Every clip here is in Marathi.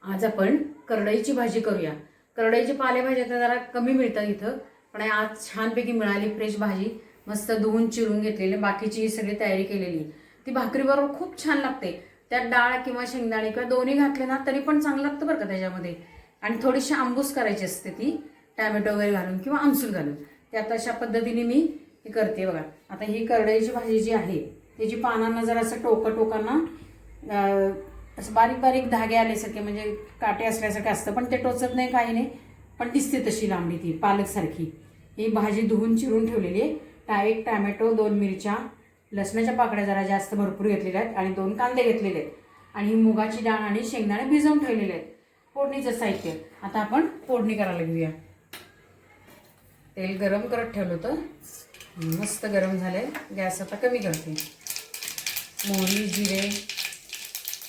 आज आपण करडईची भाजी करूया। करडईची पालेभाज्या तर जरा कमी मिळतात इथं, पण आज छानपैकी मिळाली फ्रेश भाजी, मस्त धुवून चिरून घेतलेली, बाकीची सगळी तयारी केलेली। ती भाकरीबरोबर खूप छान लागते। त्यात डाळ किंवा शेंगदाणे किंवा दोन्ही घातले ना तरी पण चांगलं लागतं बरं का त्याच्यामध्ये। आणि थोडीशी आंबूस करायची असते ती, टोमॅटो वगैरे घालून किंवा आमसूल घालून। त्यात अशा पद्धतीने मी हे करते बघा। आता ही करडईची भाजी जी आहे त्याची पानांना जरा असं टोकांना असं बारीक बारीक धागे आल्यासारखे, म्हणजे काटे असल्यासारखे असतं, पण ते टोचत नाही काही नाही, पण दिसते तशी लांबडी ती पालक सारखी। ही भाजी धुवून चिरून ठेवलेली आहे। एक टोमॅटो, 2 मिरच्या, लसणाच्या पाकळ्या जरा जास्त भरपूर घेतलेल्या आहेत आणि 2 कांदे घेतलेले आहेत आणि ही मुगाची डाळ आणि शेंगदाणे भिजवून ठेवलेले आहेत। फोडणीचं साहित्य आता आपण फोडणी करायला घेऊया। तेल गरम करत ठेवलं होतं, मस्त गरम झालंय। गॅस आता कमी करते। मोहरी, जिरे,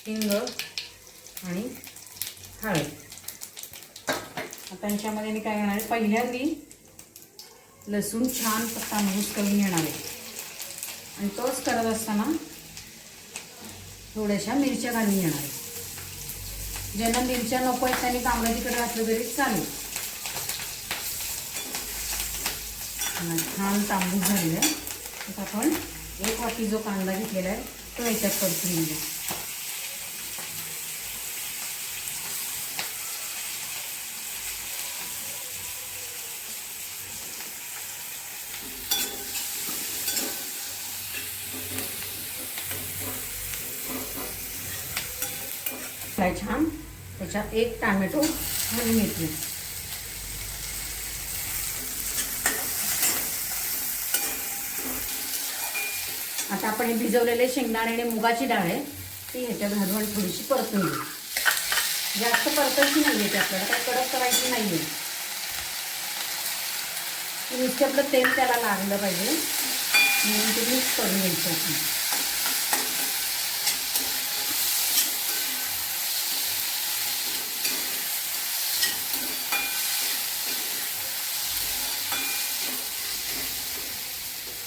हिंग आणि हळद। आता ह्याच्यामध्ये मी काय करणार आहे, पहिल्यांदी लसूण छान तांबूस करून घेणार आहे आणि तोच करत असताना थोड्याशा मिरच्या घालून घेणार आहे। ज्यांना मिरच्या नको आहेत त्यांनी कांदा तिकडे घातलं तरी चालेल। छान तांबूस झालेलं आहे। आता आपण 1 वाटी जो कांदा घेतलेला आहे तो ह्याच्यात परतून घेऊया। छान त्याच्यात 1 टोमॅटो घालून घेतले। आता आपण हे भिजवलेले शेंगदाणे आणि मुगाची डाळ आहे ती ह्याच्यात घालून थोडीशी परतून घेऊ। जास्त परतायची नाहीये, ती आपल्याला काही कडक करायची नाहीये, नुसतं आपलं तेल त्याला लागलं पाहिजे म्हणून ते मिक्स करून घ्यायचं आपण।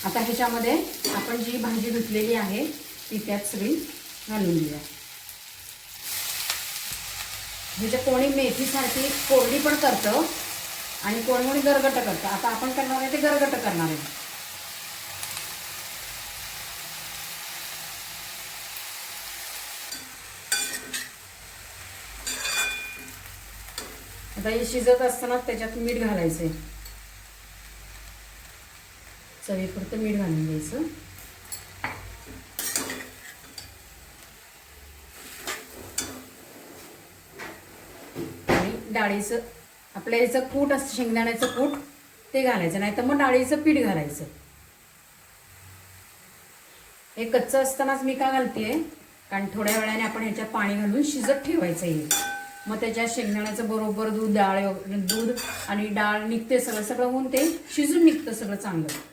आता ह्याच्यामध्ये आपण जी भाजी धुतलेली आहे ती त्यात सगळी घालून घेऊया। म्हणजे कोणी मेथीसारखी कोरडी पण करतं आणि कोणी गरगट करतं। आता आपण करणार आहे ते गरगट करणार आहे। आता हे शिजत असताना त्याच्यात मीठ घालायचं आहे, चवीपुरतं मीठ घालून घ्यायचं। आणि डाळीचं आपल्या याचं कूट असतं, शेंगदाण्याचं कूट ते घालायचं, नाही तर मग डाळीचं पीठ घालायचं। हे कच्चं असतानाच मी का घालतेय, कारण थोड्या वेळाने आपण ह्याच्यात पाणी घालून शिजत ठेवायचं आहे। मग त्याच्यात शेंगदाण्याचं बरोबर दूध आणि डाळ निघते, सगळं होऊन ते शिजून निघतं सगळं चांगलं।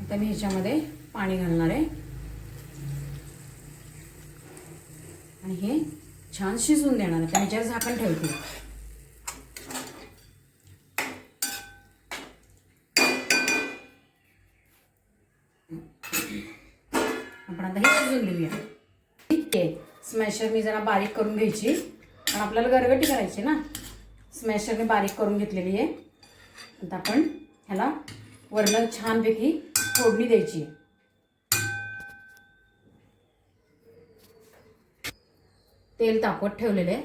आता मी ह्याच्यामध्ये पाणी घालणार आहे आणि हे छान शिजून देणार आहे। त्याच्यावर झाकण ठेवते। आपण आता हे शिजून घेऊया। ठीक आहे, स्मॅशर मी जरा बारीक करून घ्यायची, कारण आपल्याला गरगटी करायची ना। स्मॅशरने बारीक करून घेतलेली आहे। आता आपण ह्याला वरनं छानपैकी फोडणी द्यायची। तेल तापवत ठेवलेले,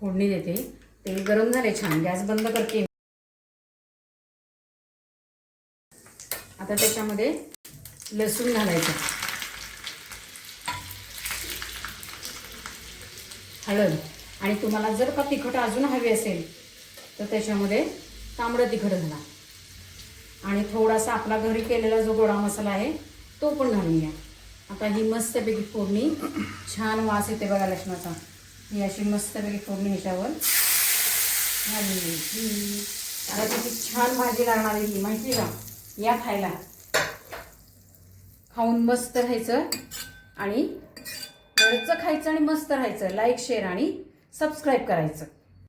फोडणी देते। तेल गरम झाले छान, गॅस बंद करते। आता त्याच्यामध्ये लसूण घालायचं, हळद, आणि तुम्हाला जर का तिखट अजून हवी असेल तर त्याच्यामध्ये तांबडं तिखट घाला आणि थोडासा आपला घरी केलेला जो गोडा मसाला आहे तो पण घालून घ्या। आता ही मस्तपैकी फोडणी, छान वास येते बघा लसणाचा। ही अशी मस्तपैकी फोडणी ह्याच्यावर घालून घ्यायची। आता त्याची छान भाजी लागणार आहे ही, माहिती का? या खायला, खाऊन मस्त राहायचं आणि घरचं खायचं आणि मस्त राहायचं। लाईक, शेअर आणि सबस्क्राईब करायचं।